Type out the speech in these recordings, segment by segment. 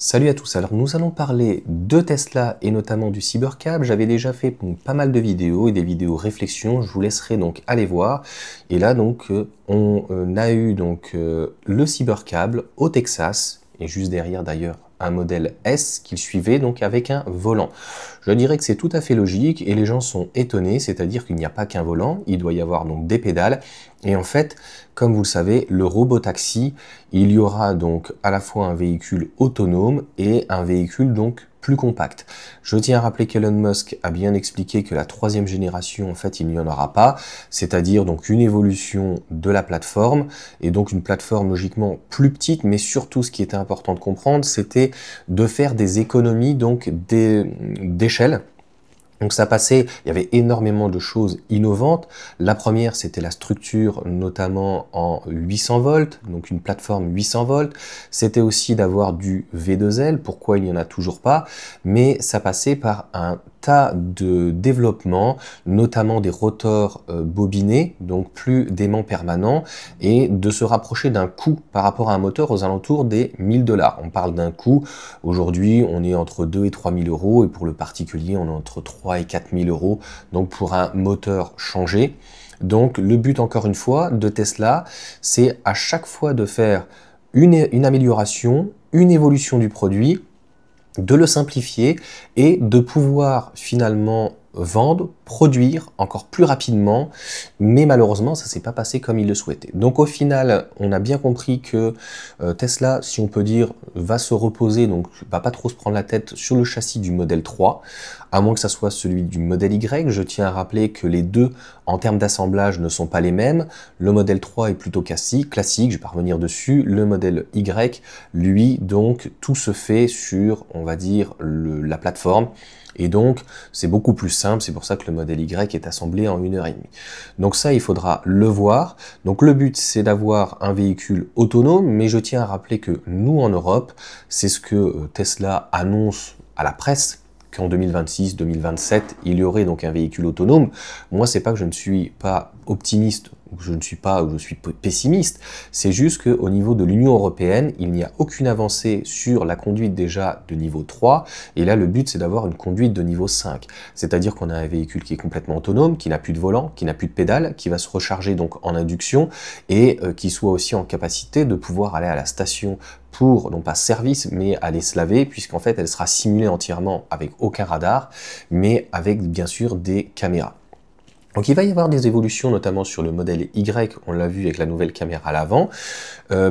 Salut à tous, alors nous allons parler de Tesla et notamment du Cybercab. J'avais déjà fait pas mal de vidéos et des vidéos réflexions, je vous laisserai donc aller voir. Et là donc on a eu donc le Cybercab au Texas et juste derrière d'ailleurs un modèle S qu'il suivait donc avec un volant. Je dirais que c'est tout à fait logique et les gens sont étonnés, c'est-à-dire qu'il n'y a pas qu'un volant, il doit y avoir donc des pédales. Et en fait, comme vous le savez, le robotaxi, il y aura donc à la fois un véhicule autonome et un véhicule donc plus compact. Je tiens à rappeler qu'Elon Musk a bien expliqué que la troisième génération, en fait, il n'y en aura pas, c'est-à-dire donc une évolution de la plateforme, et donc une plateforme logiquement plus petite, mais surtout ce qui était important de comprendre, c'était de faire des économies donc d'échelle. Donc ça passait, il y avait énormément de choses innovantes. La première, c'était la structure, notamment en 800 volts, donc une plateforme 800 volts. C'était aussi d'avoir du V2L, pourquoi il n'y en a toujours pas, mais ça passait par un tas de développement, notamment des rotors bobinés, donc plus d'aimants permanents, et de se rapprocher d'un coût par rapport à un moteur aux alentours des 1000 $. On parle d'un coût, aujourd'hui on est entre 2 et 3000 euros, et pour le particulier on est entre 3 et 4000 euros, donc pour un moteur changé. Donc le but encore une fois de Tesla, c'est à chaque fois de faire une amélioration, une évolution du produit, de le simplifier et de pouvoir finalement vendre, produire encore plus rapidement, mais malheureusement ça s'est pas passé comme il le souhaitait. Donc au final, on a bien compris que Tesla, si on peut dire, va se reposer, donc va pas trop se prendre la tête sur le châssis du modèle 3, à moins que ça soit celui du modèle Y. Je tiens à rappeler que les deux, en termes d'assemblage, ne sont pas les mêmes. Le modèle 3 est plutôt classique, je vais pas revenir dessus. Le modèle Y, lui, donc tout se fait sur, on va dire, la plateforme. Et donc, c'est beaucoup plus simple, c'est pour ça que le modèle Y est assemblé en 1 heure et demie. Donc ça, il faudra le voir. Donc le but, c'est d'avoir un véhicule autonome, mais je tiens à rappeler que nous, en Europe, c'est ce que Tesla annonce à la presse, qu'en 2026-2027, il y aurait donc un véhicule autonome. Moi, c'est pas que je ne suis pas optimiste, ou je suis pessimiste, c'est juste qu'au niveau de l'Union européenne, il n'y a aucune avancée sur la conduite déjà de niveau 3, et là le but c'est d'avoir une conduite de niveau 5, c'est-à-dire qu'on a un véhicule qui est complètement autonome, qui n'a plus de volant, qui n'a plus de pédale, qui va se recharger donc en induction, et qui soit aussi en capacité de pouvoir aller à la station pour, non pas service, mais aller se laver, puisqu'en fait elle sera simulée entièrement avec aucun radar, mais avec bien sûr des caméras. Donc il va y avoir des évolutions, notamment sur le modèle Y, on l'a vu avec la nouvelle caméra à l'avant.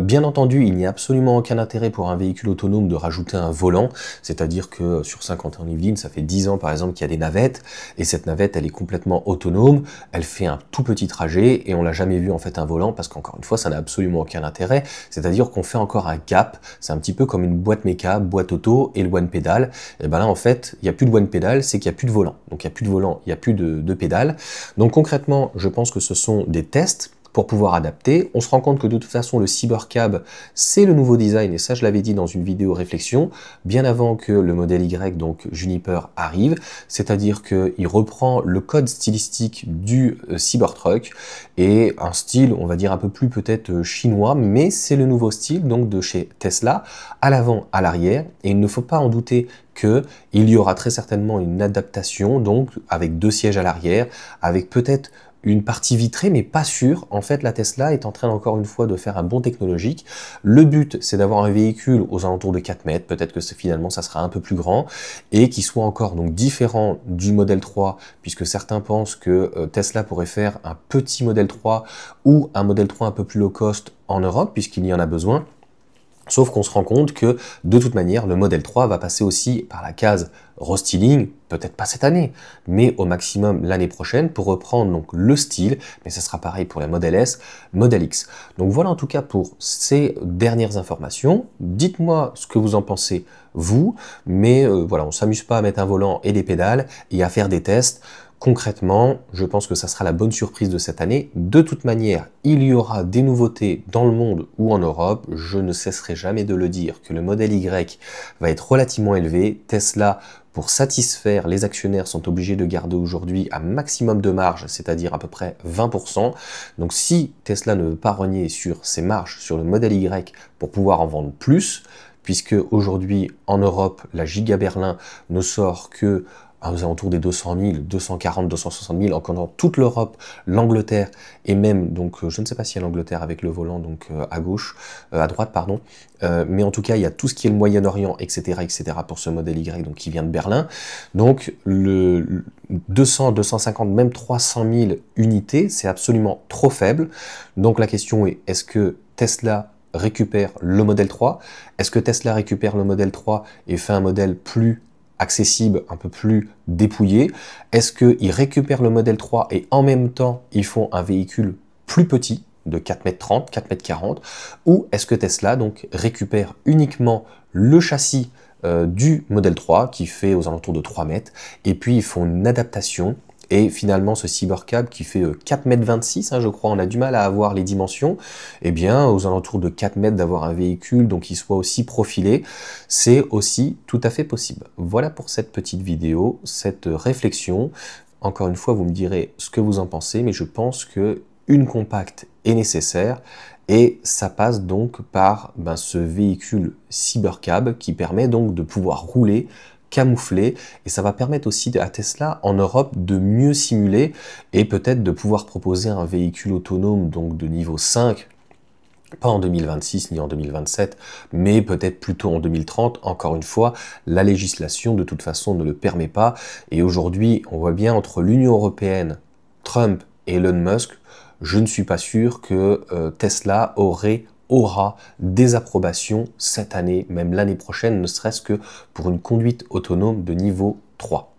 Bien entendu, il n'y a absolument aucun intérêt pour un véhicule autonome de rajouter un volant, c'est-à-dire que sur Saint-Quentin-en-Yvelines, ça fait 10 ans par exemple qu'il y a des navettes, et cette navette elle est complètement autonome, elle fait un tout petit trajet, et on l'a jamais vu en fait un volant, parce qu'encore une fois, ça n'a absolument aucun intérêt, c'est-à-dire qu'on fait encore un gap, c'est un petit peu comme une boîte méca, boîte auto, et le one pédale, et ben là en fait, il n'y a plus de one pédale, c'est qu'il n'y a plus de volant, donc il n'y a plus de volant, il n'y a plus de pédale. Donc concrètement, je pense que ce sont des tests pour pouvoir adapter. On se rend compte que de toute façon, le Cybercab, c'est le nouveau design, et ça je l'avais dit dans une vidéo réflexion, bien avant que le modèle Y, donc Juniper, arrive, c'est-à-dire qu'il reprend le code stylistique du Cybertruck, et un style, on va dire, un peu plus peut-être chinois, mais c'est le nouveau style donc de chez Tesla, à l'avant, à l'arrière, et il ne faut pas en douter qu'il y aura très certainement une adaptation, donc avec 2 sièges à l'arrière, avec peut-être une partie vitrée, mais pas sûre. En fait, la Tesla est en train encore une fois de faire un bond technologique. Le but, c'est d'avoir un véhicule aux alentours de 4 mètres, peut-être que finalement ça sera un peu plus grand, et qui soit encore donc différent du modèle 3, puisque certains pensent que Tesla pourrait faire un petit modèle 3 ou un modèle 3 un peu plus low cost en Europe, puisqu'il y en a besoin. Sauf qu'on se rend compte que, de toute manière, le modèle 3 va passer aussi par la case restyling, peut-être pas cette année, mais au maximum l'année prochaine, pour reprendre donc le style, mais ça sera pareil pour les modèle S, modèle X. Donc voilà en tout cas pour ces dernières informations. Dites-moi ce que vous en pensez, vous, mais voilà, on s'amuse pas à mettre un volant et des pédales, et à faire des tests. Concrètement, je pense que ça sera la bonne surprise de cette année. De toute manière, il y aura des nouveautés dans le monde ou en Europe. Je ne cesserai jamais de le dire que le modèle Y va être relativement élevé. Tesla, pour satisfaire les actionnaires, sont obligés de garder aujourd'hui un maximum de marge, c'est-à-dire à peu près 20%. Donc si Tesla ne veut pas renier sur ses marges sur le modèle Y pour pouvoir en vendre plus, puisque aujourd'hui en Europe, la Giga Berlin ne sort que aux alentours des 200 000, 240, 260 000, encore dans toute l'Europe, l'Angleterre, et même, donc je ne sais pas s'il y a l'Angleterre avec le volant, donc à droite, pardon, mais en tout cas, il y a tout ce qui est le Moyen-Orient, etc., pour ce modèle Y, donc qui vient de Berlin. Donc, le 200, 250, même 300 000 unités, c'est absolument trop faible. Donc, la question est, est-ce que Tesla récupère le modèle 3? Est-ce que Tesla récupère le modèle 3 et fait un modèle plus accessible, un peu plus dépouillé? Est-ce qu'ils récupèrent le modèle 3 et en même temps, ils font un véhicule plus petit, de 4,30 m, 4,40 m, ou est-ce que Tesla donc récupère uniquement le châssis du modèle 3 qui fait aux alentours de 3 mètres et puis ils font une adaptation? Et finalement, ce Cybercab qui fait 4,26 m, je crois, on a du mal à avoir les dimensions, eh bien, aux alentours de 4 mètres d'avoir un véhicule donc qui soit aussi profilé, c'est aussi tout à fait possible. Voilà pour cette petite vidéo, cette réflexion. Encore une fois, vous me direz ce que vous en pensez, mais je pense que une compacte est nécessaire et ça passe donc par ce véhicule Cybercab qui permet donc de pouvoir rouler camouflé, et ça va permettre aussi à Tesla en Europe de mieux simuler et peut-être de pouvoir proposer un véhicule autonome donc de niveau 5, pas en 2026 ni en 2027, mais peut-être plutôt en 2030. Encore une fois, la législation de toute façon ne le permet pas, et aujourd'hui on voit bien entre l'Union européenne, Trump et Elon Musk, je ne suis pas sûr que Tesla aura des approbations cette année, même l'année prochaine, ne serait-ce que pour une conduite autonome de niveau 3.